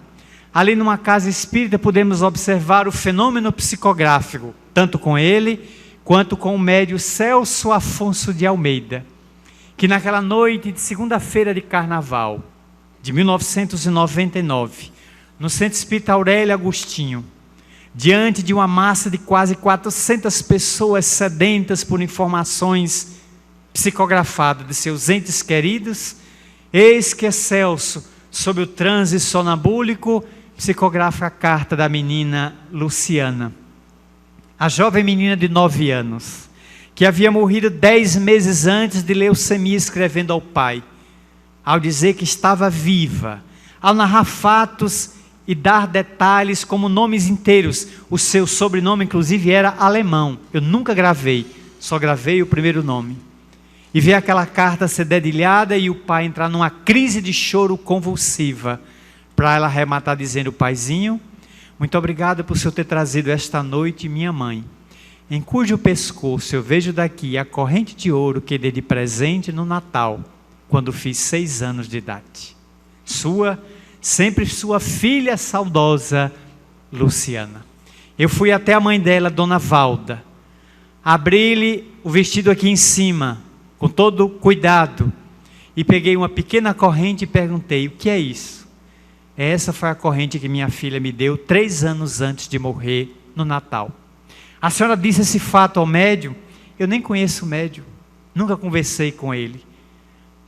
ali numa casa espírita, pudemos observar o fenômeno psicográfico, tanto com ele, quanto com o médium Celso Afonso de Almeida, que naquela noite de segunda-feira de carnaval, de 1999, no Centro Espírita Aurélio Agostinho, diante de uma massa de quase 400 pessoas sedentas por informações psicografadas de seus entes queridos, eis que Celso, sob o transe sonambúlico, psicografa a carta da menina Luciana, a jovem menina de 9 anos, que havia morrido 10 meses antes de leucemia, escrevendo ao pai, ao dizer que estava viva, ao narrar fatos e dar detalhes como nomes inteiros. O seu sobrenome inclusive era alemão, eu nunca gravei, só gravei o primeiro nome. E ver aquela carta ser dedilhada e o pai entrar numa crise de choro convulsiva, para ela arrematar dizendo: paizinho, muito obrigado por o senhor ter trazido esta noite minha mãe, em cujo pescoço eu vejo daqui a corrente de ouro que dei de presente no Natal, quando fiz 6 anos de idade. Sempre sua filha saudosa, Luciana. Eu fui até a mãe dela, Dona Valda, abri-lhe o vestido aqui em cima, com todo cuidado, e peguei uma pequena corrente e perguntei: o que é isso? Essa foi a corrente que minha filha me deu 3 anos antes de morrer, no Natal. A senhora disse esse fato ao médium? Eu nem conheço o médium, nunca conversei com ele.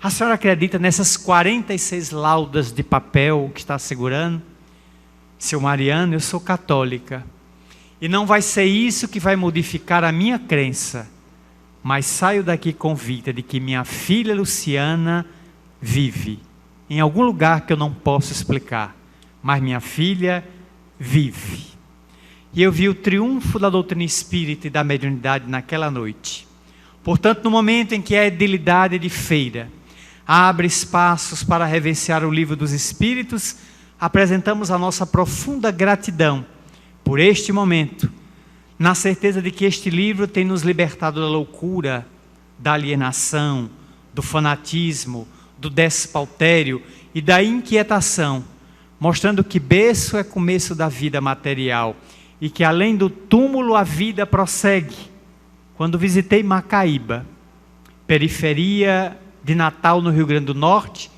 A senhora acredita nessas 46 laudas de papel que está segurando? Seu Mariano, eu sou católica, e não vai ser isso que vai modificar a minha crença, mas saio daqui convicta de que minha filha Luciana vive, em algum lugar que eu não posso explicar, mas minha filha vive. E eu vi o triunfo da doutrina espírita e da mediunidade naquela noite. Portanto, no momento em que a edilidade de feira abre espaços para reverenciar o livro dos Espíritos, apresentamos a nossa profunda gratidão por este momento, na certeza de que este livro tem nos libertado da loucura, da alienação, do fanatismo, do despautério e da inquietação, mostrando que berço é começo da vida material e que além do túmulo a vida prossegue. Quando visitei Macaíba, periferia de Natal, no Rio Grande do Norte,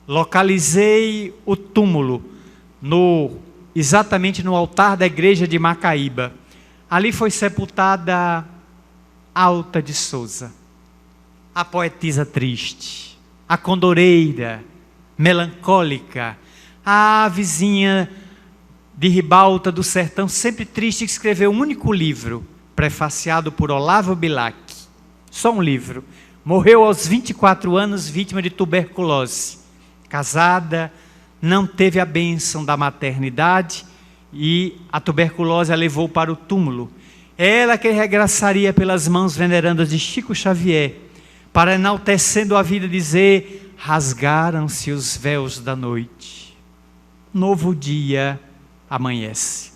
localizei o túmulo exatamente no altar da igreja de Macaíba. Ali foi sepultada Alta de Souza, a poetisa triste, a condoreira, melancólica, a vizinha de Ribalta do Sertão, sempre triste, que escreveu um único livro, prefaciado por Olavo Bilac, só um livro. Morreu aos 24 anos, vítima de tuberculose. Casada, não teve a bênção da maternidade e a tuberculose a levou para o túmulo. Ela que regressaria pelas mãos venerandas de Chico Xavier, para, enaltecendo a vida, dizer: rasgaram-se os véus da noite. Novo dia amanhece.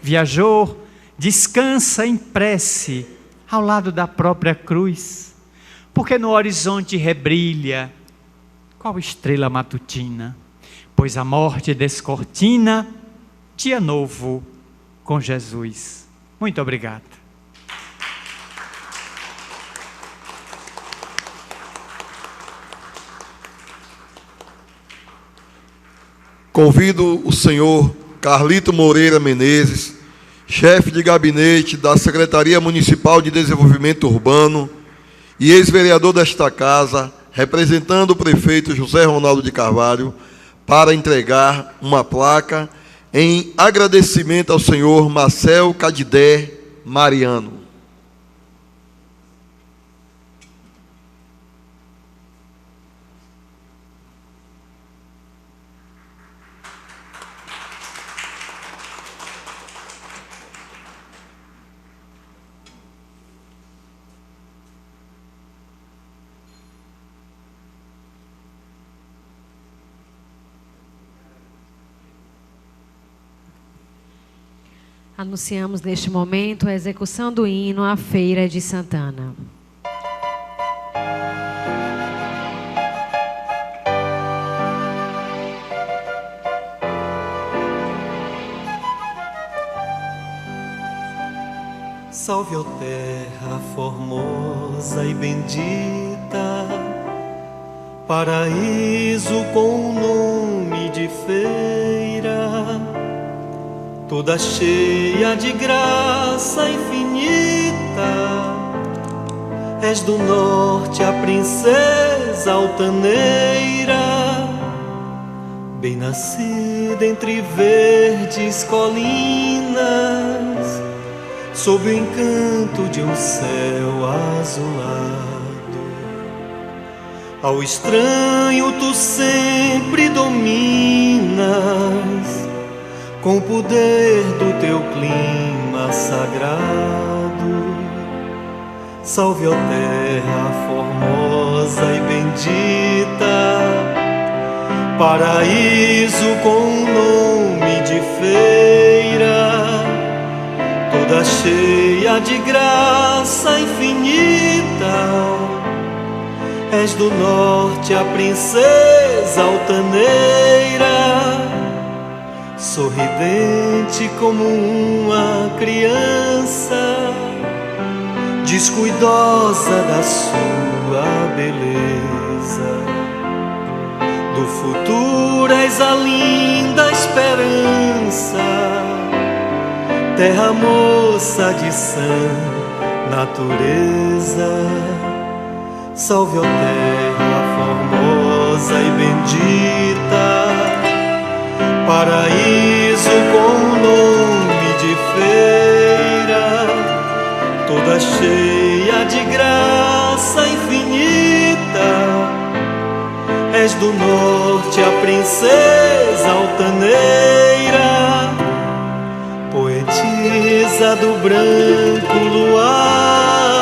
Viajou, descansa em prece, ao lado da própria cruz, porque no horizonte rebrilha qual estrela matutina, pois a morte descortina dia novo com Jesus. Muito obrigado. Convido o senhor Carlito Moreira Menezes, chefe de gabinete da Secretaria Municipal de Desenvolvimento Urbano e ex-vereador desta casa, representando o prefeito José Ronaldo de Carvalho, para entregar uma placa em agradecimento ao senhor Marcel Cadidé Mariano. Anunciamos neste momento a execução do hino à Feira de Santana. Salve, ó terra formosa e bendita, paraíso com nome de feira, toda cheia de graça infinita. És do norte a princesa altaneira, bem nascida entre verdes colinas, sob o encanto de um céu azulado. Ao estranho tu sempre dominas, com o poder do teu clima sagrado. Salve, ó terra formosa e bendita, paraíso com nome de feira, toda cheia de graça infinita. És do norte a princesa altaneira, sorridente como uma criança, descuidosa da sua beleza. Do futuro és a linda esperança, terra moça de sã natureza. Salve, ó terra formosa e bendita, paraíso com nome de feira, toda cheia de graça infinita. És do norte a princesa altaneira, poetisa do branco luar,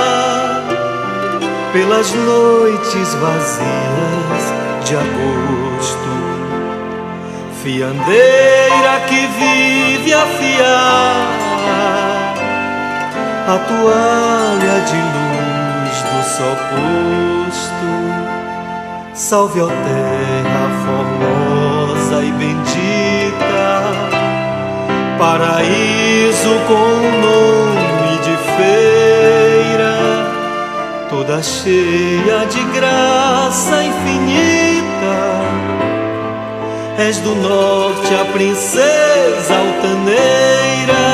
pelas noites vazias de agosto, fiandeira que vive a fiar a toalha de luz do sol posto. Salve, ó terra formosa e bendita, paraíso com nome de feira, toda cheia de graça infinita. És do norte a princesa altaneira,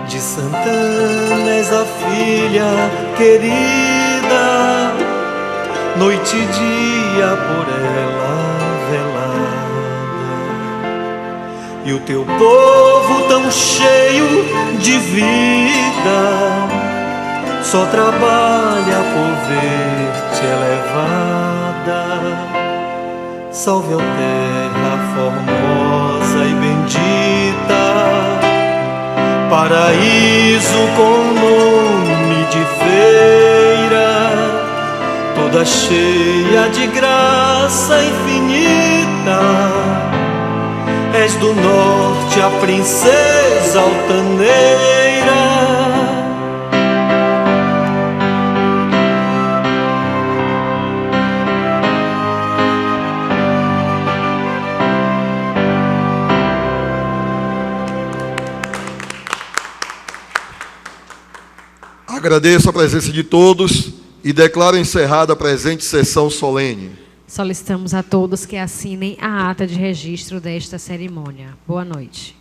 de Santana és a filha querida, noite e dia por ela velada. E o teu povo tão cheio de vida só trabalha por ver-te elevada. Salve, ó terra formosa e bendita, paraíso com nome de feira, toda cheia de graça infinita. És do norte a princesa altaneira, Agradeço a presença de todos e declaro encerrada a presente sessão solene. Solicitamos a todos que assinem a ata de registro desta cerimônia. Boa noite.